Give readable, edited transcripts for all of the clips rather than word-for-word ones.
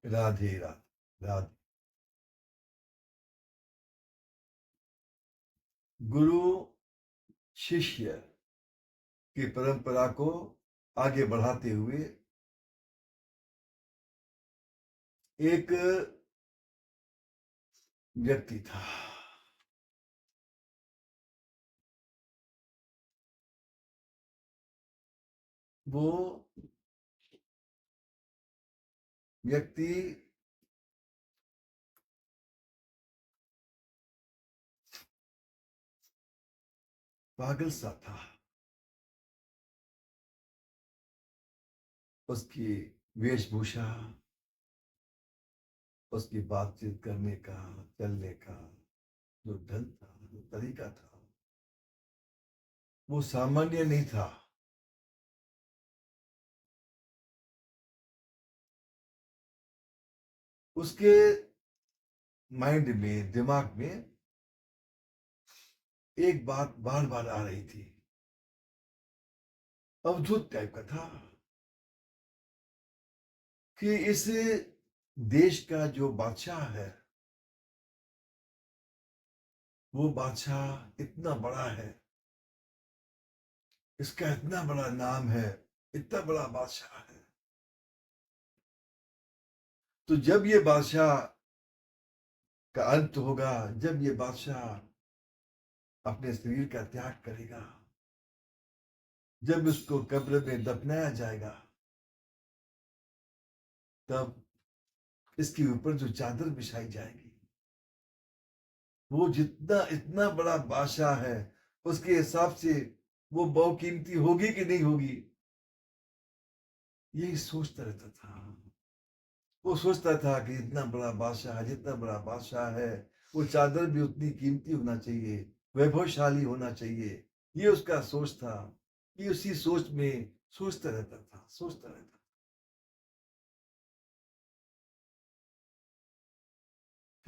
राधे राधे राधे। गुरु शिष्य की परंपरा को आगे बढ़ाते हुए एक व्यक्ति था। वो व्यक्ति पागल सा था। उसकी वेशभूषा, उसकी बातचीत करने का, चलने का जो ढंग था, जो तरीका था, वो सामान्य नहीं था। उसके माइंड में, दिमाग में एक बात बार बार आ रही थी, अवधूत टाइप का था, कि इस देश का जो बादशाह है, वो बादशाह इतना बड़ा है, इसका इतना बड़ा नाम है, इतना बड़ा बादशाह है, तो जब ये बादशाह का अंत होगा, जब ये बादशाह अपने शरीर का त्याग करेगा, जब उसको कब्र में दफनाया जाएगा, तब इसके ऊपर जो चादर बिछाई जाएगी, वो जितना इतना बड़ा बादशाह है, उसके हिसाब से वो बहुकीमती होगी कि नहीं होगी, यही सोचता रहता था। वो सोचता था कि इतना बड़ा बादशाह, जितना बड़ा बादशाह है, वो चादर भी उतनी कीमती होना चाहिए, वैभवशाली होना चाहिए। ये उसका सोच था। ये उसी सोच में सोचता रहता था, सोचता रहता था।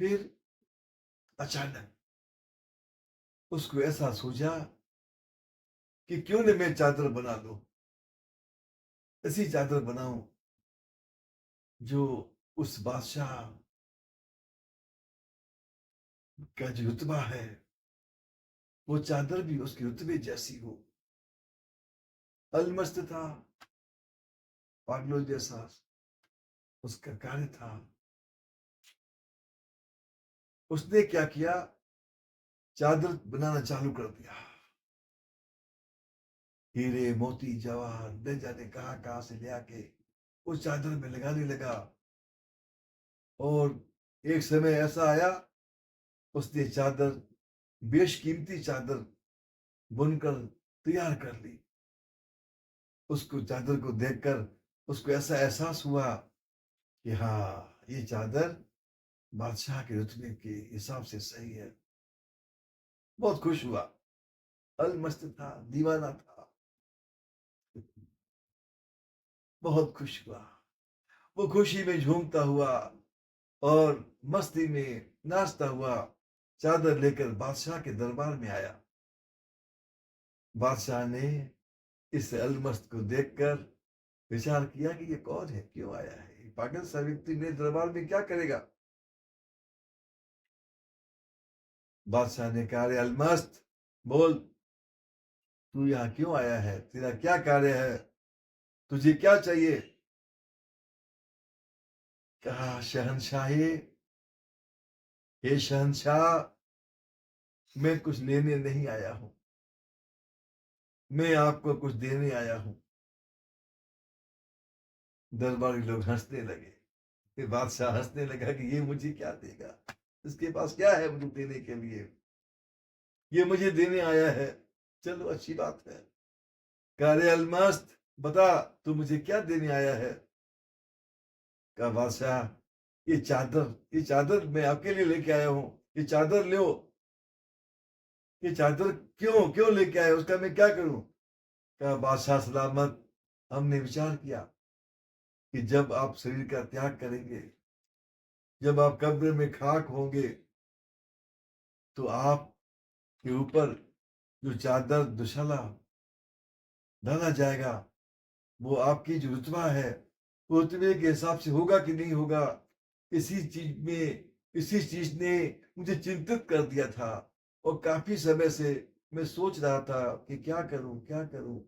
फिर अचानक उसको ऐसा सूझा कि क्यों न मैं चादर बना लूं, ऐसी चादर बनाऊं जो उस बादशाह का जो रुतबा है, वो चादर भी उसके रुतबे जैसी हो। अलमस्त था, पागलों जैसा उसका कार्य था। उसने क्या किया, चादर बनाना चालू कर दिया। हीरे मोती जवाहर न जाने कहां कहां से ले आके उस चादर में लगाने लगा। और एक समय ऐसा आया, उसने चादर, बेशकीमती चादर बुनकर तैयार कर ली। उसको चादर को देखकर उसको ऐसा एहसास हुआ कि हाँ, ये चादर बादशाह के रुतबे के हिसाब से सही है। बहुत खुश हुआ, अलमस्त था, दीवाना था, बहुत खुश हुआ। वो खुशी में झूमता हुआ और मस्ती में नाचता हुआ चादर लेकर बादशाह के दरबार में आया। बादशाह ने इस अलमस्त को देखकर विचार किया कि ये कौन है, क्यों आया है, ये पागल सा व्यक्ति मेरे दरबार में क्या करेगा। बादशाह ने कहा, अरे अलमस्त, बोल, तू यहाँ क्यों आया है, तेरा क्या कार्य है, तुझे क्या चाहिए। कहा, शहंशाहे, हे शहंशाह, मैं कुछ लेने नहीं आया हूं, मैं आपको कुछ देने आया हूं। दरबारी लोग हंसने लगे। फिर बादशाह हंसने लगा कि ये मुझे क्या देगा, इसके पास क्या है मुझे देने के लिए, ये मुझे देने आया है, चलो अच्छी बात है। कार्य अलमस्त, बता, तू मुझे क्या देने आया है। कहा, बादशाह, ये चादर मैं आपके लिए लेके आया हूं, ये चादर लो। ये चादर क्यों क्यों लेके आए, उसका मैं क्या करूं। कहा, बादशाह सलामत, हमने विचार किया कि जब आप शरीर का त्याग करेंगे, जब आप कब्र में खाक होंगे, तो आप के ऊपर जो चादर दुशाला डाला जाएगा, वो आपकी जो रुतबा है, वो रुतबे के हिसाब से होगा कि नहीं होगा, इसी चीज ने मुझे चिंतित कर दिया था और काफी समय से मैं सोच रहा था कि क्या करूं, क्या करूं।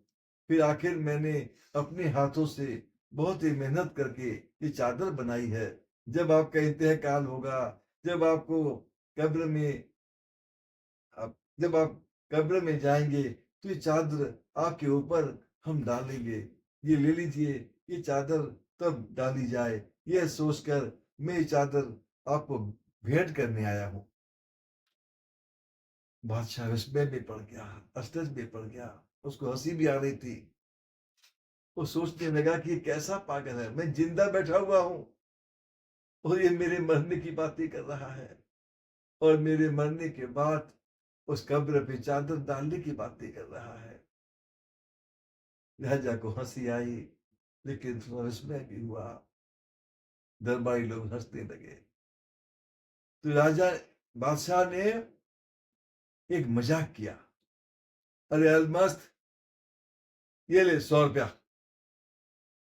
फिर आखिर मैंने अपने हाथों से बहुत ही मेहनत करके ये चादर बनाई है। जब आपका इंतकाल होगा, जब आपको कब्र में आप जब आप कब्र में जाएंगे तो ये चादर आपके ऊपर हम डालेंगे। ये ले लीजिए, ये चादर तब डाली जाए, यह सोचकर मैं ये चादर आपको भेंट करने आया हूँ। बादशाह विस्मय में पड़ गया, अचरज में पड़ गया। उसको हंसी भी आ रही थी। वो सोचने लगा कि ये कैसा पागल है, मैं जिंदा बैठा हुआ हूँ और ये मेरे मरने की बातें कर रहा है और मेरे मरने के बाद उस कब्र पे चादर डालने की बातें कर रहा है। राजा को हंसी आई, लेकिन थोड़ा विस्मय भी हुआ। दरबारी लोग हंसने लगे। तो राजा बादशाह ने एक मजाक किया। अरे अलमस्त, ये ले 100 रुपया,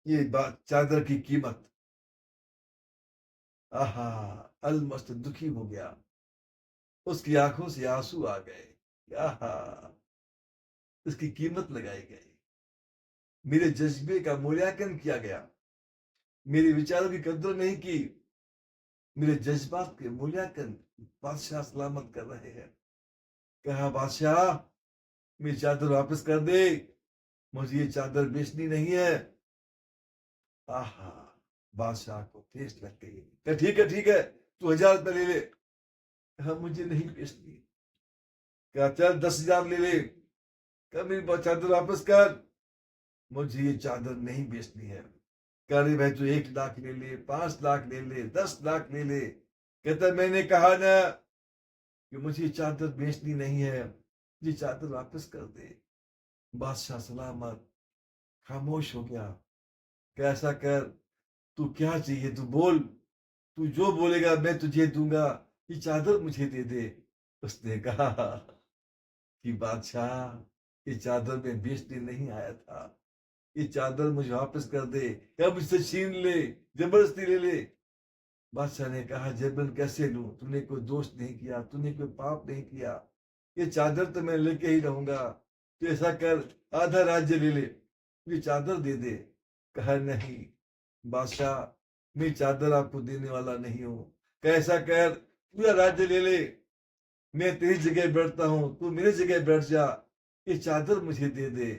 ये बात चादर की कीमत। आहा, अलमस्त दुखी हो गया। उसकी आंखों से आंसू आ गए। आहा, उसकी कीमत लगाई गई। मेरे जज्बे का मूल्यांकन किया गया, मेरे विचारों की कदर नहीं की, मेरे जज्बात के मूल्यांकन बादशाह सलामत कर रहे हैं। कहा, बादशाह मेरी चादर वापस कर दे, मुझे ये चादर बेचनी नहीं है। आहा, बादशाह को ठेस लग गई। कहा, ठीक है, तू 1000 रुपये ले ले। कहा, मुझे नहीं बेचनी। कहा, चल 10,000 ले ले। कहा, मेरी चादर वापस कर, मुझे ये चादर नहीं बेचनी है। कह रही, भाई तू 1 लाख ले ले, 5 लाख ले ले, 10 लाख ले ले। कहता, मैंने कहा ना कि मुझे ये चादर बेचनी नहीं है, ये चादर वापस कर दे। बादशाह सलामत खामोश हो गया। कैसा कर, तू क्या चाहिए, तू बोल, तू जो बोलेगा मैं तुझे दूंगा, ये चादर मुझे दे दे। उसने कहा कि बादशाह, ये चादर मैं बेचने नहीं आया था, ये चादर मुझे वापस कर दे या मुझसे छीन ले, जबरदस्ती ले ले। बादशाह ने कहा, जबरन कैसे लूं, तूने कोई दोष नहीं किया, तूने कोई पाप नहीं किया, ये चादर तो मैं लेके ही रहूंगा। तो ऐसा कर, आधा राज्य ले ले, ये चादर दे दे। कहा, नहीं बादशाह, मैं चादर आपको देने वाला नहीं हूं। कैसा कर, पूरा राज्य ले ले, मैं तेरी जगह बैठता हूं, तू मेरी जगह बैठ जा, ये चादर मुझे दे दे।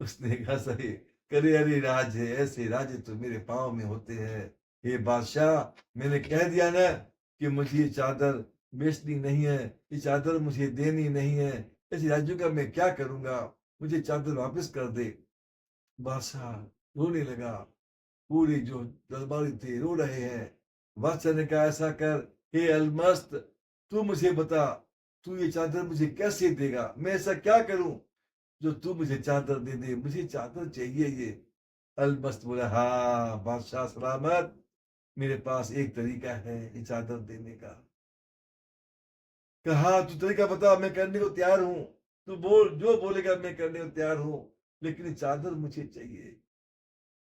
उसने कहा, सही करे, अरे राज है, ऐसे राज तो मेरे पाँव में होते हैं। हे बादशाह, मैंने कह दिया ना कि मुझे ये चादर बेचनी नहीं है, ये चादर मुझे देनी नहीं है, ऐसे राज्यों का मैं क्या करूंगा, मुझे चादर वापस कर दे। बादशाह रोने लगा। पूरे जो दरबारी थे रो रहे हैं। बादशाह ने कहा, ऐसा कर, हे अलमस्त, तू मुझे बता, तू ये चादर मुझे कैसे देगा, मैं ऐसा क्या करूं जो तू मुझे चादर दे दे, मुझे चादर चाहिए ये। अलमस्त बोला, हाँ बादशाह सलामत, मेरे पास एक तरीका है ये चादर देने का। कहा, तू तरीका बता, मैं करने को तैयार हूं, तू बोल, जो बोलेगा मैं करने को तैयार हूं, लेकिन ये चादर मुझे चाहिए।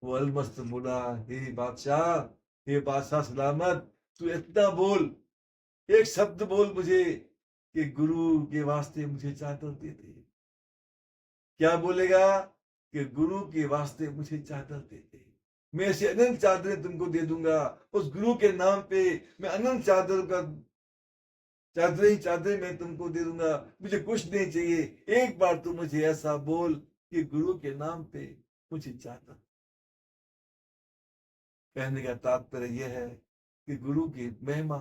वो अलमस्त बोला, हे बादशाह सलामत, तू इतना बोल, एक शब्द बोल मुझे कि गुरु के वास्ते मुझे चादर दे दे। क्या बोलेगा कि गुरु के वास्ते मुझे चादर दे दे, मैं ऐसे अनंत चादरें तुमको दे दूंगा। उस गुरु के नाम पे मैं अनंत चादरें ही चादरें मैं तुमको दे दूंगा, मुझे कुछ नहीं चाहिए। एक बार तू मुझे ऐसा बोल कि गुरु के नाम पे मुझे चादर। कहने का तात्पर्य यह है कि गुरु की महिमा,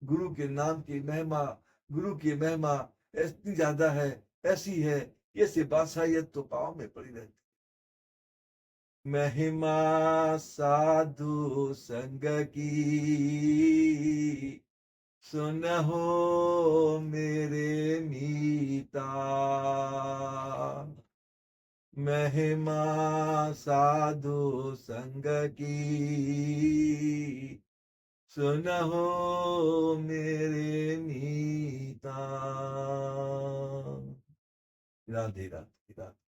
गुरु के नाम की महिमा, गुरु की महिमा इतनी ज्यादा है, ऐसी है, ये से बादशाहियत तो पाँव में पड़ी रहती। महिमा साधु संग की सुनहो मेरे मीता, महिमा साधु संग की सुनहो मेरे मीता। राधे राधे राधे।